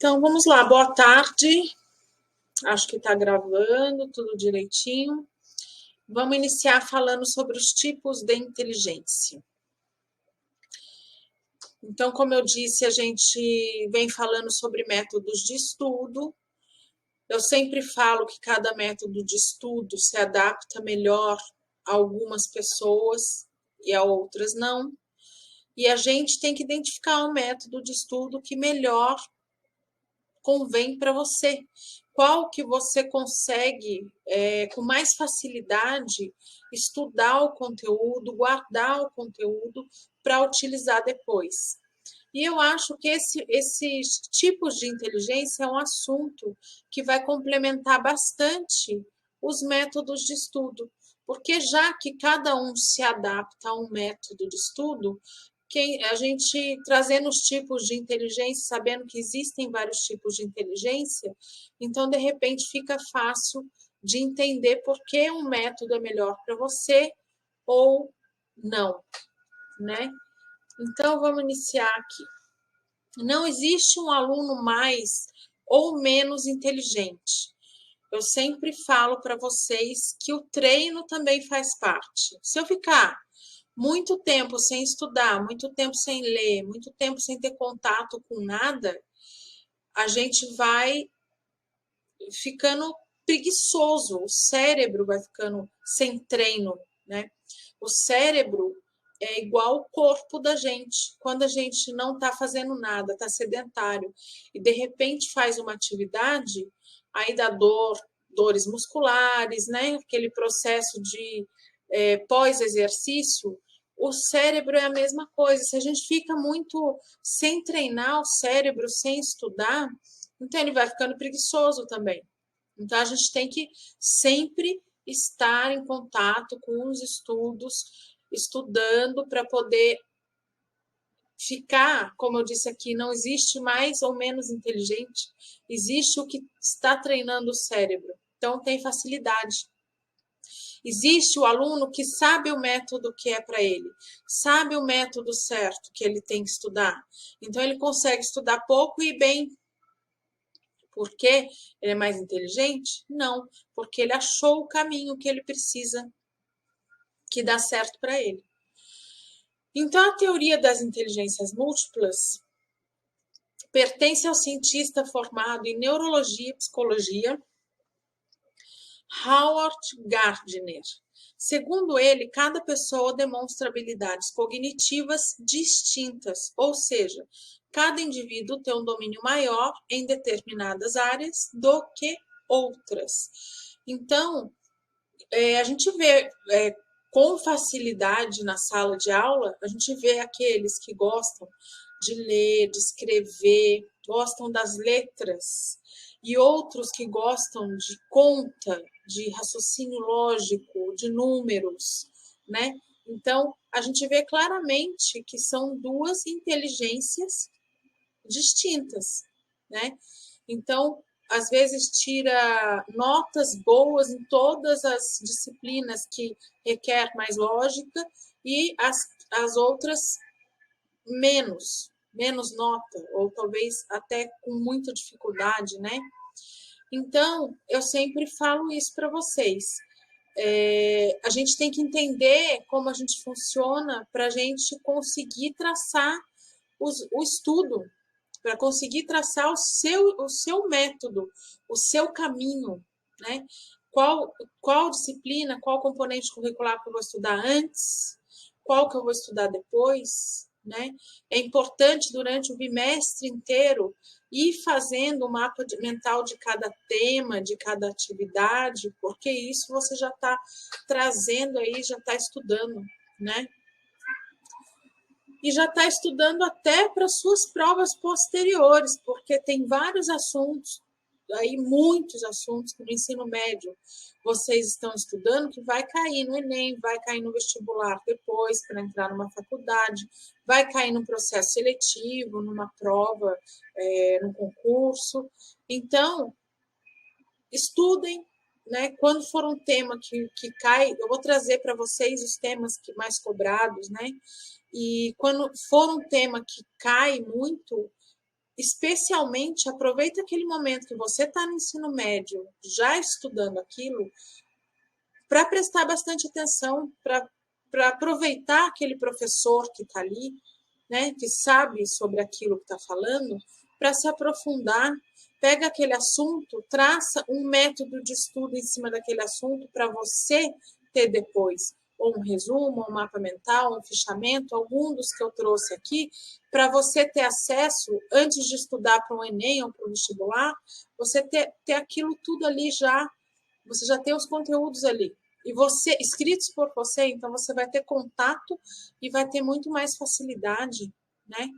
Então, vamos lá. Boa tarde. Acho que está gravando tudo direitinho. Vamos iniciar falando sobre os tipos de inteligência. Então, como eu disse, a gente vem falando sobre métodos de estudo. Eu sempre falo que cada método de estudo se adapta melhor a algumas pessoas e a outras não. E a gente tem que identificar um método de estudo que melhor convém para você. Qual que você consegue, com mais facilidade, estudar o conteúdo, guardar o conteúdo para utilizar depois. E eu acho que esses tipos de inteligência é um assunto que vai complementar bastante os métodos de estudo, porque já que cada um se adapta a um método de estudo, a gente trazendo os tipos de inteligência, sabendo que existem vários tipos de inteligência, então de repente fica fácil de entender por que um método é melhor para você ou não, né? Então vamos iniciar aqui. Não existe um aluno mais ou menos inteligente. Eu sempre falo para vocês que o treino também faz parte. Se eu ficar muito tempo sem estudar, muito tempo sem ler, muito tempo sem ter contato com nada, a gente vai ficando preguiçoso, o cérebro vai ficando sem treino, né? O cérebro é igual o corpo da gente. Quando a gente não está fazendo nada, está sedentário, e de repente faz uma atividade, aí dá dores musculares, né? Aquele processo de pós-exercício, o cérebro é a mesma coisa. Se a gente fica muito sem treinar o cérebro, sem estudar, então ele vai ficando preguiçoso também. Então a gente tem que sempre estar em contato com os estudos, estudando para poder ficar, como eu disse aqui, não existe mais ou menos inteligente, existe o que está treinando o cérebro. Então tem facilidade. Existe o aluno que sabe o método que é para ele, sabe o método certo que ele tem que estudar. Então, ele consegue estudar pouco e bem. Por quê? Ele é mais inteligente? Não, porque ele achou o caminho que ele precisa, que dá certo para ele. Então, a teoria das inteligências múltiplas pertence ao cientista formado em neurologia e psicologia, Howard Gardner. Segundo ele, cada pessoa demonstra habilidades cognitivas distintas, ou seja, cada indivíduo tem um domínio maior em determinadas áreas do que outras. Então, a gente vê com facilidade na sala de aula, a gente vê aqueles que gostam de ler, de escrever, gostam das letras, e outros que gostam de conta, de raciocínio lógico, de números, né? Então, a gente vê claramente que são duas inteligências distintas, né? Então, às vezes tira notas boas em todas as disciplinas que requer mais lógica e as outras menos nota, ou talvez até com muita dificuldade, né? Então, eu sempre falo isso para vocês. A gente tem que entender como a gente funciona para a gente conseguir traçar o estudo, para conseguir traçar o seu método, o seu caminho, né? Qual disciplina, qual componente curricular que eu vou estudar antes, qual que eu vou estudar depois, né? É importante durante o bimestre inteiro ir fazendo um mapa mental de cada tema, de cada atividade, porque isso você já está trazendo aí, já está estudando, né? E já está estudando até para suas provas posteriores, porque tem vários assuntos, aí muitos assuntos que no ensino médio vocês estão estudando que vai cair no Enem, vai cair no vestibular depois para entrar numa faculdade, vai cair num processo seletivo, numa prova, num concurso. Então, estudem, né? Quando for um tema que cai, eu vou trazer para vocês os temas que mais cobrados, né? E quando for um tema que cai muito, especialmente, aproveita aquele momento que você está no ensino médio, já estudando aquilo, para prestar bastante atenção, para aproveitar aquele professor que está ali, né, que sabe sobre aquilo que está falando, para se aprofundar, pega aquele assunto, traça um método de estudo em cima daquele assunto para você ter depois ou um resumo, um mapa mental, um fichamento, algum dos que eu trouxe aqui, para você ter acesso, antes de estudar para um Enem ou para um vestibular, você ter aquilo tudo ali já, você já tem os conteúdos ali. E você, escritos por você, então você vai ter contato e vai ter muito mais facilidade, né?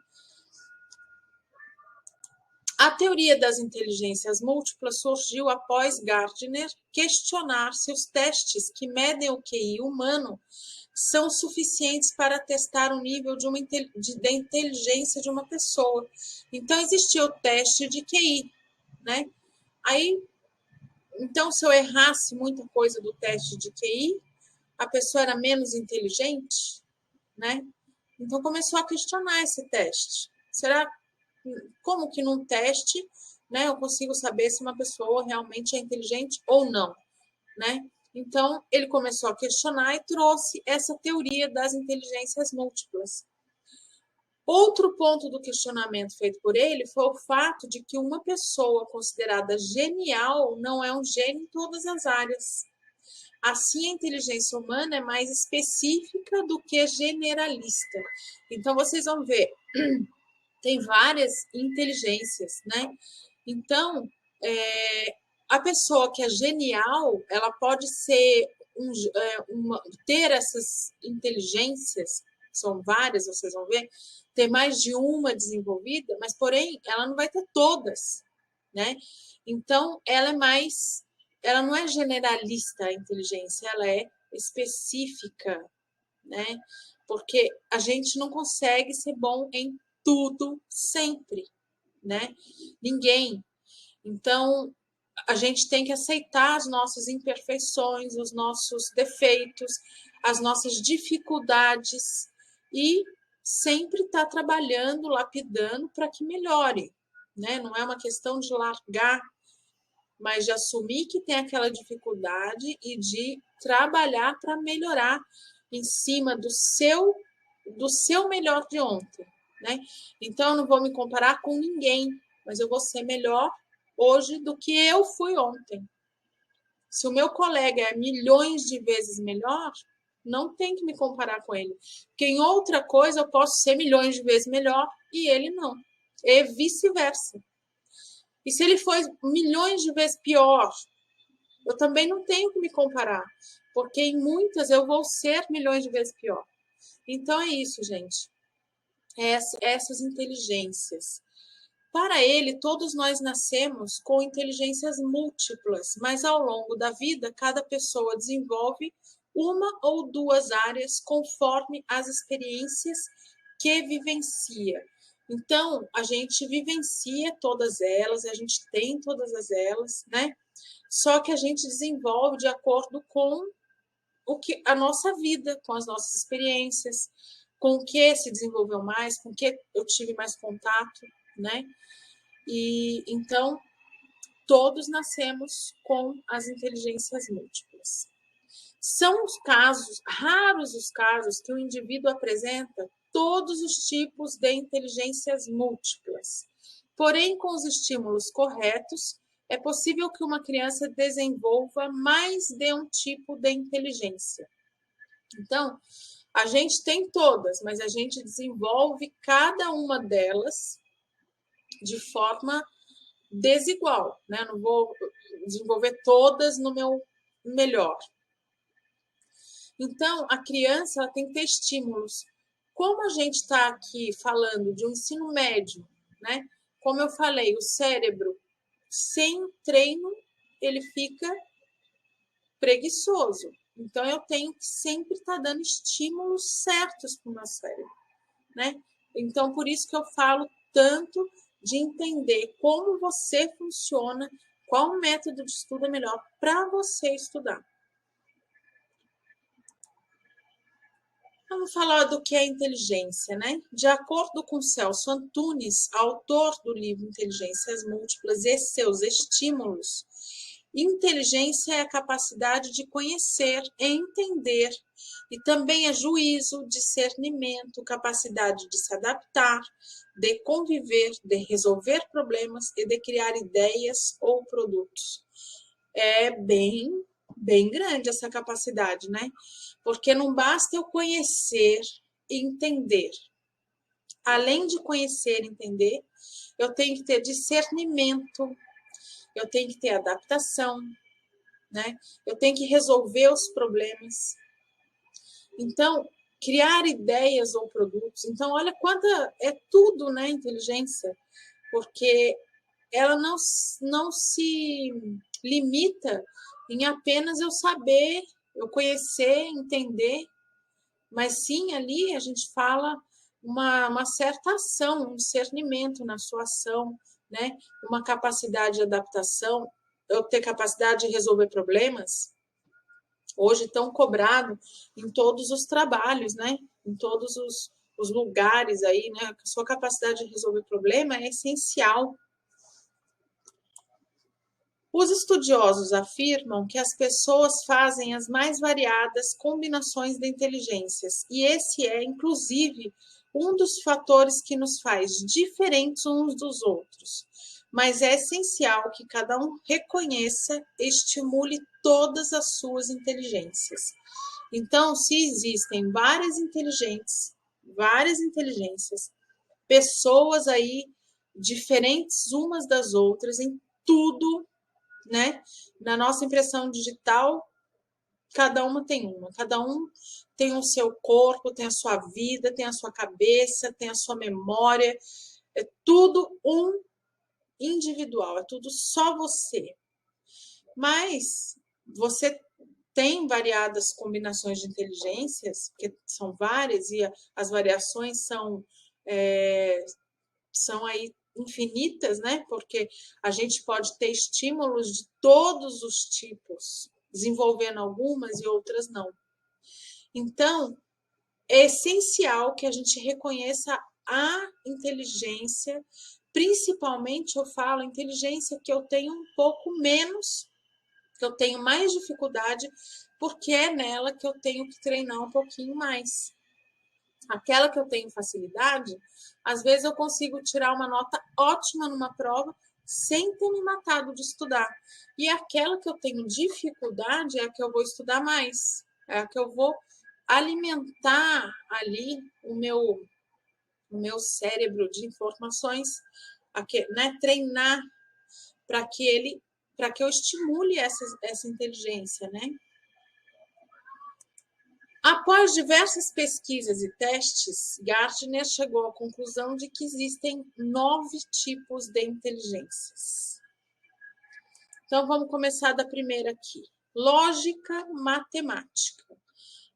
A teoria das inteligências múltiplas surgiu após Gardner questionar se os testes que medem o QI humano são suficientes para testar o nível de inteligência de uma pessoa. Então, existia o teste de QI, né? Aí, então, se eu errasse muita coisa do teste de QI, a pessoa era menos inteligente, né? Então, começou a questionar esse teste. Será como que num teste, né, eu consigo saber se uma pessoa realmente é inteligente ou não, né? Então, ele começou a questionar e trouxe essa teoria das inteligências múltiplas. Outro ponto do questionamento feito por ele foi o fato de que uma pessoa considerada genial não é um gênio em todas as áreas. Assim, a inteligência humana é mais específica do que generalista. Então, vocês vão ver, tem várias inteligências, né? Então, a pessoa que é genial, ela pode ser ter essas inteligências, são várias, vocês vão ver, ter mais de uma desenvolvida, mas porém ela não vai ter todas, né? Então, ela não é generalista a inteligência, ela é específica, né? Porque a gente não consegue ser bom em tudo sempre, né? Ninguém. Então, a gente tem que aceitar as nossas imperfeições, os nossos defeitos, as nossas dificuldades e sempre estar trabalhando, lapidando para que melhore, né? Não é uma questão de largar, mas de assumir que tem aquela dificuldade e de trabalhar para melhorar em cima do seu melhor de ontem, né? Então eu não vou me comparar com ninguém, mas eu vou ser melhor hoje do que eu fui ontem. Se o meu colega é milhões de vezes melhor, não tem que me comparar com ele. Porque em outra coisa eu posso ser milhões de vezes melhor e ele não. E vice-versa. E se ele for milhões de vezes pior, eu também não tenho que me comparar. Porque em muitas eu vou ser milhões de vezes pior. Então é isso, gente. Essas inteligências. Para ele, todos nós nascemos com inteligências múltiplas, mas ao longo da vida, cada pessoa desenvolve uma ou duas áreas conforme as experiências que vivencia. Então, a gente vivencia todas elas, a gente tem todas elas, né? Só que a gente desenvolve de acordo com o que a nossa vida, com as nossas experiências, com o que se desenvolveu mais, com o que eu tive mais contato, né? E então todos nascemos com as inteligências múltiplas. São os casos, raros os casos, que o indivíduo apresenta todos os tipos de inteligências múltiplas. Porém, com os estímulos corretos, é possível que uma criança desenvolva mais de um tipo de inteligência. Então, a gente tem todas, mas a gente desenvolve cada uma delas de forma desigual, né? Não vou desenvolver todas no meu melhor. Então, a criança ela tem que ter estímulos. Como a gente está aqui falando de um ensino médio, né? Como eu falei, o cérebro sem treino ele fica preguiçoso. Então, eu tenho que sempre estar dando estímulos certos para o meu cérebro, né? Então, por isso que eu falo tanto de entender como você funciona, qual método de estudo é melhor para você estudar. Vamos falar do que é inteligência, né? De acordo com Celso Antunes, autor do livro Inteligências Múltiplas e seus estímulos, inteligência é a capacidade de conhecer, entender, e também é juízo, discernimento, capacidade de se adaptar, de conviver, de resolver problemas e de criar ideias ou produtos. É bem grande essa capacidade, né? Porque não basta eu conhecer e entender. Além de conhecer e entender, eu tenho que ter discernimento, eu tenho que ter adaptação, né? Eu tenho que resolver os problemas. Então, criar ideias ou produtos. Então, olha quanta é tudo, né, inteligência, porque ela não se limita em apenas eu saber, eu conhecer, entender, mas sim ali a gente fala uma certa ação, um discernimento na sua ação, né? Uma capacidade de adaptação, eu ter capacidade de resolver problemas, hoje tão cobrado em todos os trabalhos, né? Em todos os lugares aí, né? A sua capacidade de resolver problema é essencial. Os estudiosos afirmam que as pessoas fazem as mais variadas combinações de inteligências, e esse é, inclusive, um dos fatores que nos faz diferentes uns dos outros. Mas é essencial que cada um reconheça e estimule todas as suas inteligências. Então, se existem várias inteligências, pessoas aí diferentes umas das outras em tudo, né? Na nossa impressão digital, cada uma, cada um tem o seu corpo, tem a sua vida, tem a sua cabeça, tem a sua memória, é tudo um individual, é tudo só você. Mas você tem variadas combinações de inteligências, que são várias, e as variações são aí infinitas, né? Porque a gente pode ter estímulos de todos os tipos, desenvolvendo algumas e outras não. Então, é essencial que a gente reconheça a inteligência, principalmente eu falo inteligência que eu tenho um pouco menos, que eu tenho mais dificuldade, porque é nela que eu tenho que treinar um pouquinho mais. Aquela que eu tenho facilidade, às vezes eu consigo tirar uma nota ótima numa prova sem ter me matado de estudar. E aquela que eu tenho dificuldade é a que eu vou estudar mais, é a que eu vou alimentar ali o meu cérebro de informações, né, treinar para que eu estimule essa inteligência, né? Após diversas pesquisas e testes, Gardner chegou à conclusão de que existem 9 tipos de inteligências. Então, vamos começar da primeira aqui. Lógica matemática.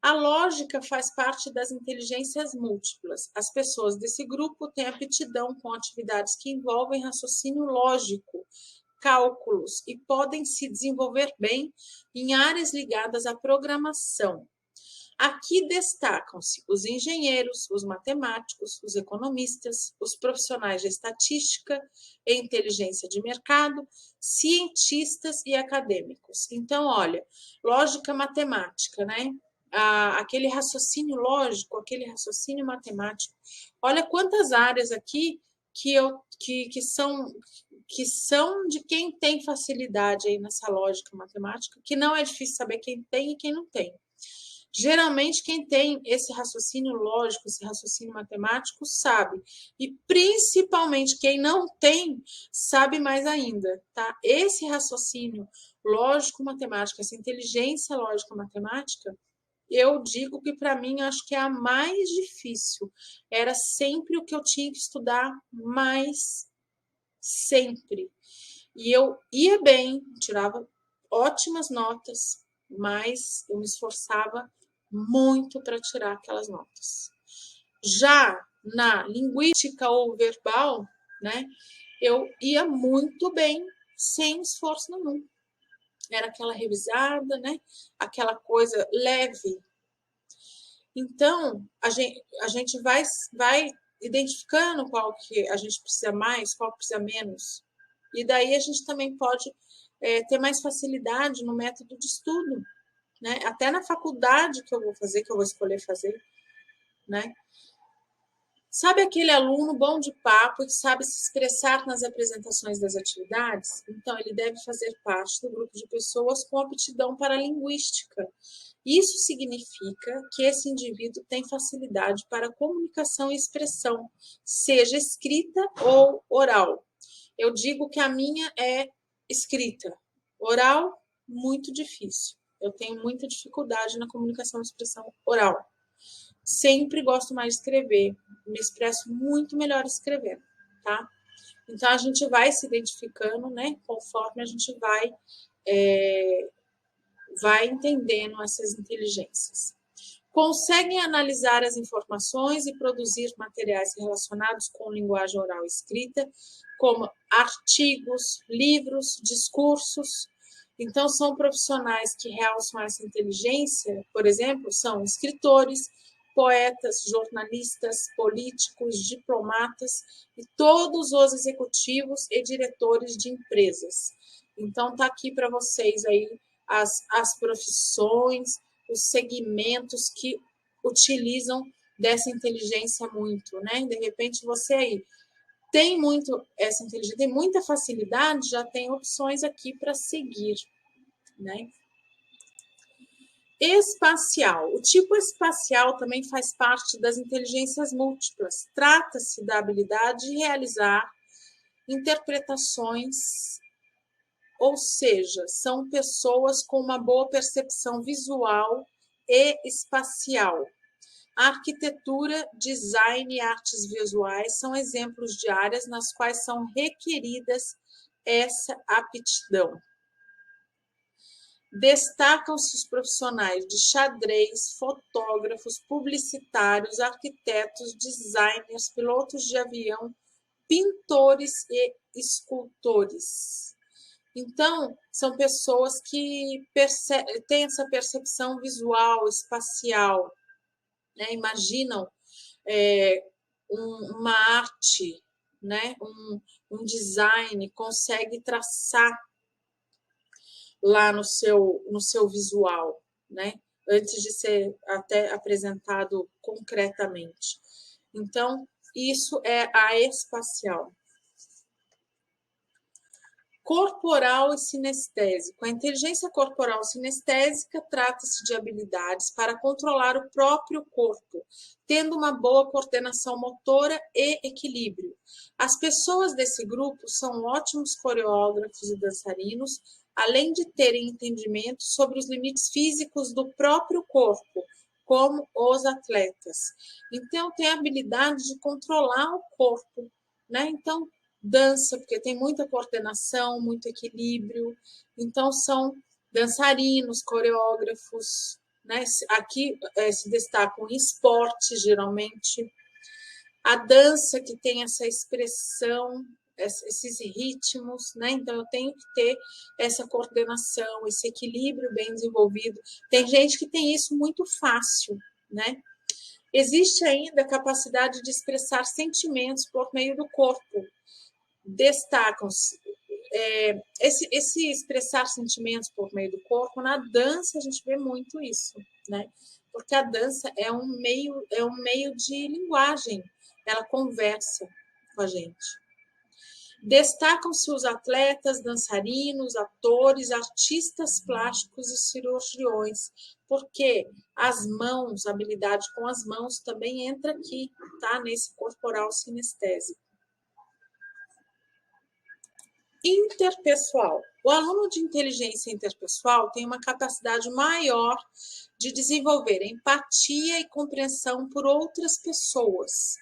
A lógica faz parte das inteligências múltiplas. As pessoas desse grupo têm aptidão com atividades que envolvem raciocínio lógico, cálculos e podem se desenvolver bem em áreas ligadas à programação. Aqui destacam-se os engenheiros, os matemáticos, os economistas, os profissionais de estatística e inteligência de mercado, cientistas e acadêmicos. Então, olha, lógica matemática, né? Aquele raciocínio lógico, aquele raciocínio matemático. Olha quantas áreas aqui que são de quem tem facilidade aí nessa lógica matemática, que não é difícil saber quem tem e quem não tem. Geralmente, quem tem esse raciocínio lógico, esse raciocínio matemático, sabe. E, principalmente, quem não tem, sabe mais ainda, tá? Esse raciocínio lógico-matemático, essa inteligência lógico-matemática, eu digo que, para mim, acho que é a mais difícil. Era sempre o que eu tinha que estudar mais, sempre. E eu ia bem, tirava ótimas notas, mas eu me esforçava muito para tirar aquelas notas. Já na linguística ou verbal, né, eu ia muito bem, sem esforço nenhum. Era aquela revisada, né, aquela coisa leve. Então, a gente vai identificando qual que a gente precisa mais, qual precisa menos. E daí a gente também pode ter mais facilidade no método de estudo, né? Até na faculdade que eu vou fazer, que eu vou escolher fazer, né? Sabe aquele aluno bom de papo que sabe se expressar nas apresentações das atividades? Então, ele deve fazer parte do grupo de pessoas com aptidão para a linguística. Isso significa que esse indivíduo tem facilidade para comunicação e expressão, seja escrita ou oral. Eu digo que a minha é escrita. Oral, muito difícil. Eu tenho muita dificuldade na comunicação e expressão oral. Sempre gosto mais de escrever, me expresso muito melhor escrevendo, tá? Então a gente vai se identificando, né? Conforme a gente vai entendendo essas inteligências. Conseguem analisar as informações e produzir materiais relacionados com linguagem oral e escrita, como artigos, livros, discursos. Então, são profissionais que realçam essa inteligência, por exemplo, são escritores, poetas, jornalistas, políticos, diplomatas e todos os executivos e diretores de empresas. Então, tá aqui para vocês aí as profissões, os segmentos que utilizam dessa inteligência muito, né? De repente, você aí tem muito essa inteligência, tem muita facilidade, já tem opções aqui para seguir, né? Espacial. O tipo espacial também faz parte das inteligências múltiplas. Trata-se da habilidade de realizar interpretações, ou seja, são pessoas com uma boa percepção visual e espacial. A arquitetura, design e artes visuais são exemplos de áreas nas quais são requeridas essa aptidão. Destacam-se os profissionais de xadrez, fotógrafos, publicitários, arquitetos, designers, pilotos de avião, pintores e escultores. Então, são pessoas que têm essa percepção visual, espacial, né? Imaginam uma arte, né? Um design, consegue traçar lá no seu visual, né? Antes de ser até apresentado concretamente. Então, isso é a espacial. Corporal e sinestésico. A inteligência corporal sinestésica trata-se de habilidades para controlar o próprio corpo, tendo uma boa coordenação motora e equilíbrio. As pessoas desse grupo são ótimos coreógrafos e dançarinos, além de terem entendimento sobre os limites físicos do próprio corpo, como os atletas. Então, tem a habilidade de controlar o corpo, né? Então, dança, porque tem muita coordenação, muito equilíbrio. Então, são dançarinos, coreógrafos, né? Aqui se destacam esportes, geralmente. A dança, que tem essa expressão, esses ritmos, né? Então, eu tenho que ter essa coordenação, esse equilíbrio bem desenvolvido. Tem gente que tem isso muito fácil, né? Existe ainda a capacidade de expressar sentimentos por meio do corpo. Destacam-se esse expressar sentimentos por meio do corpo. Na dança a gente vê muito isso, né? Porque a dança é um meio de linguagem, ela conversa com a gente. Destacam-se os atletas, dançarinos, atores, artistas plásticos e cirurgiões, porque as mãos, a habilidade com as mãos também entra aqui, tá? Nesse corporal sinestésico. Interpessoal. O aluno de inteligência interpessoal tem uma capacidade maior de desenvolver empatia e compreensão por outras pessoas.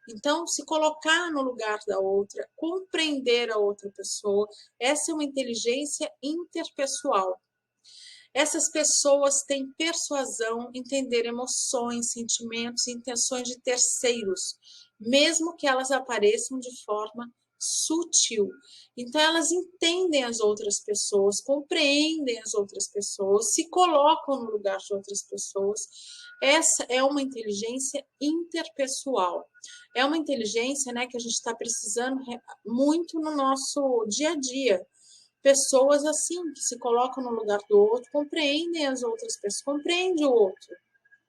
Então, se colocar no lugar da outra, compreender a outra pessoa, essa é uma inteligência interpessoal. Essas pessoas têm persuasão, entender emoções, sentimentos e intenções de terceiros. mesmo que elas apareçam de forma sutil. Então, elas entendem as outras pessoas, compreendem as outras pessoas, se colocam no lugar de outras pessoas. Essa é uma inteligência interpessoal. É uma inteligência, né, que a gente está precisando muito no nosso dia a dia. Pessoas assim, que se colocam no lugar do outro, compreendem as outras pessoas, compreendem o outro,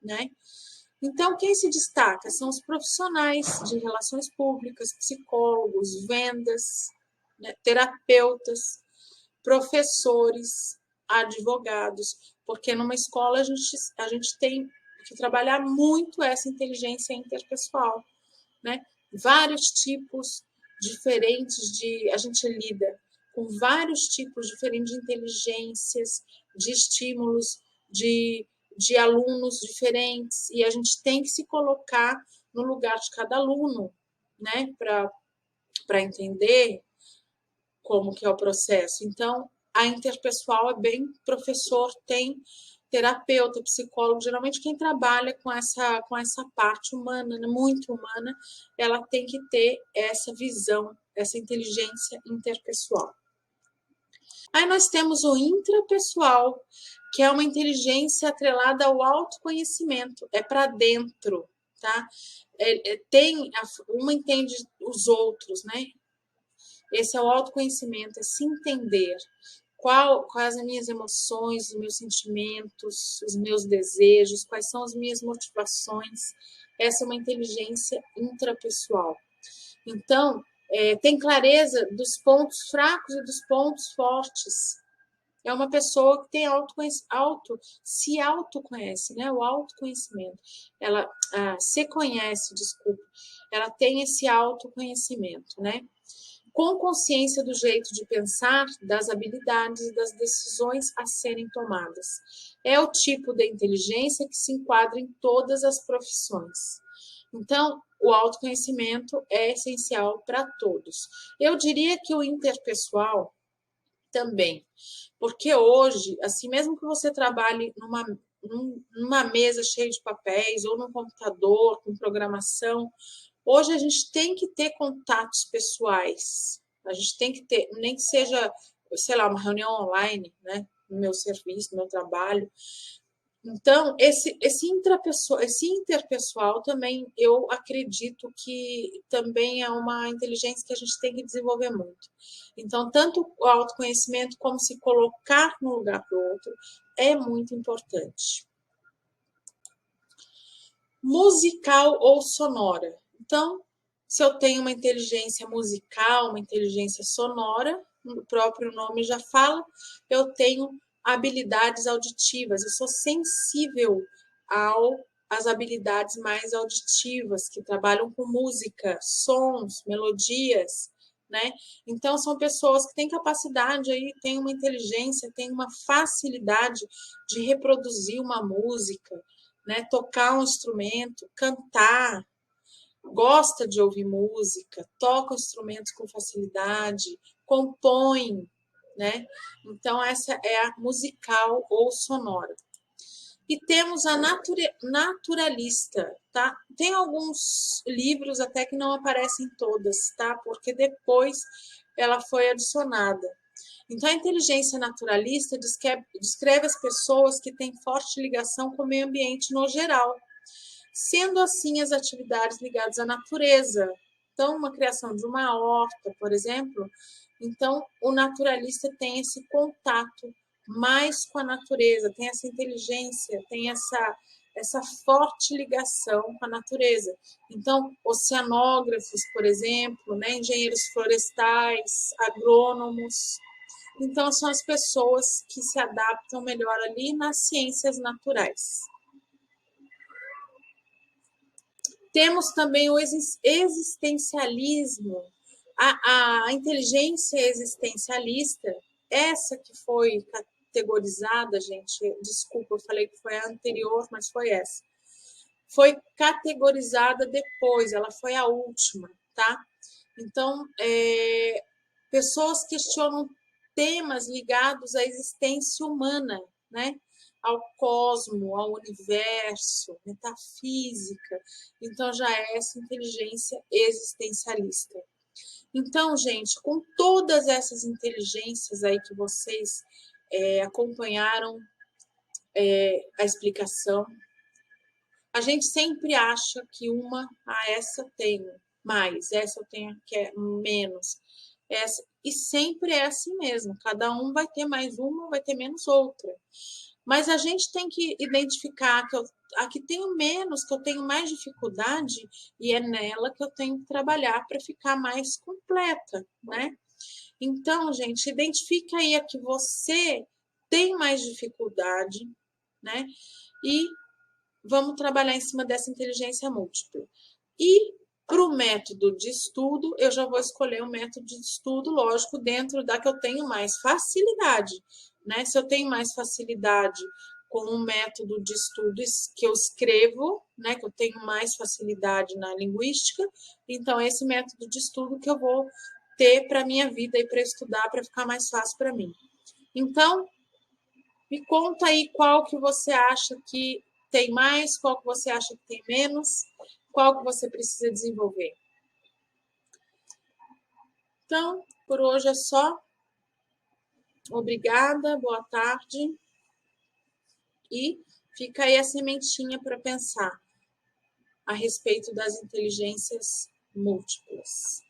né? Então, quem se destaca são os profissionais de relações públicas, psicólogos, vendas, né, terapeutas, professores, advogados, porque numa escola a gente tem que trabalhar muito essa inteligência interpessoal, né? Vários tipos diferentes de. A gente lida com vários tipos diferentes de inteligências, de estímulos, de alunos diferentes, e a gente tem que se colocar no lugar de cada aluno, né? Para entender como que é o processo. Então, a interpessoal é bem professor, tem terapeuta, psicólogo, geralmente quem trabalha com essa parte humana, né, muito humana, ela tem que ter essa visão, essa inteligência interpessoal. Aí nós temos o intrapessoal, que é uma inteligência atrelada ao autoconhecimento, é para dentro, tá? Uma entende os outros, né? Esse é o autoconhecimento, é se entender. Quais as minhas emoções, os meus sentimentos, os meus desejos, quais são as minhas motivações. Essa é uma inteligência intrapessoal. Então, tem clareza dos pontos fracos e dos pontos fortes. É uma pessoa que tem se autoconhece, né? O autoconhecimento. Ela se conhece, desculpa. Ela tem esse autoconhecimento, né? Com consciência do jeito de pensar, das habilidades e das decisões a serem tomadas. É o tipo de inteligência que se enquadra em todas as profissões. Então, o autoconhecimento é essencial para todos. Eu diria que o interpessoal também, porque hoje, assim, mesmo que você trabalhe numa mesa cheia de papéis ou num computador com programação, hoje a gente tem que ter contatos pessoais. A gente tem que ter, nem que seja, sei lá, uma reunião online, né? No meu serviço, no meu trabalho. Então, esse interpessoal também, eu acredito que também é uma inteligência que a gente tem que desenvolver muito. Então, tanto o autoconhecimento como se colocar no lugar do outro é muito importante. Musical ou sonora. Então, se eu tenho uma inteligência musical, uma inteligência sonora, o próprio nome já fala, eu tenho habilidades auditivas, eu sou sensível às habilidades mais auditivas, que trabalham com música, sons, melodias, né? Então, são pessoas que têm capacidade aí, têm uma inteligência, têm uma facilidade de reproduzir uma música, né? Tocar um instrumento, cantar, gosta de ouvir música, toca instrumentos com facilidade, compõe, né? Então, essa é a musical ou sonora. E temos a naturalista, tá? Tem alguns livros até que não aparecem todas, tá? Porque depois ela foi adicionada. Então, a inteligência naturalista descreve as pessoas que têm forte ligação com o meio ambiente no geral, sendo assim as atividades ligadas à natureza. Então, uma criação de uma horta, por exemplo, então o naturalista tem esse contato mais com a natureza, tem essa inteligência, tem essa forte ligação com a natureza. Então, oceanógrafos, por exemplo, né, engenheiros florestais, agrônomos. Então, são as pessoas que se adaptam melhor ali nas ciências naturais. Temos também o existencialismo, a inteligência existencialista, essa que foi categorizada, gente, desculpa, eu falei que foi a anterior, mas foi essa. Foi categorizada depois, ela foi a última, tá? Então, pessoas questionam temas ligados à existência humana, né? ao cosmo, ao universo, metafísica. Então, já é essa inteligência existencialista. Então, gente, com todas essas inteligências aí que vocês acompanharam a explicação, a gente sempre acha que essa eu tenho mais, essa eu tenho que é menos. E sempre é assim mesmo, cada um vai ter mais uma, vai ter menos outra. Mas a gente tem que identificar que a que tenho menos, que eu tenho mais dificuldade, e é nela que eu tenho que trabalhar para ficar mais completa, né? Então, gente, identifica aí a que você tem mais dificuldade, né? E vamos trabalhar em cima dessa inteligência múltipla. E para o método de estudo, eu já vou escolher um método de estudo, lógico, dentro da que eu tenho mais facilidade, né? Se eu tenho mais facilidade com um método de estudo que eu escrevo, né? Que eu tenho mais facilidade na linguística, então esse método de estudo que eu vou ter para minha vida e para estudar, para ficar mais fácil para mim. Então, me conta aí qual que você acha que tem mais, qual que você acha que tem menos, qual que você precisa desenvolver. Então, por hoje é só. Obrigada, boa tarde. E fica aí a sementinha para pensar a respeito das inteligências múltiplas.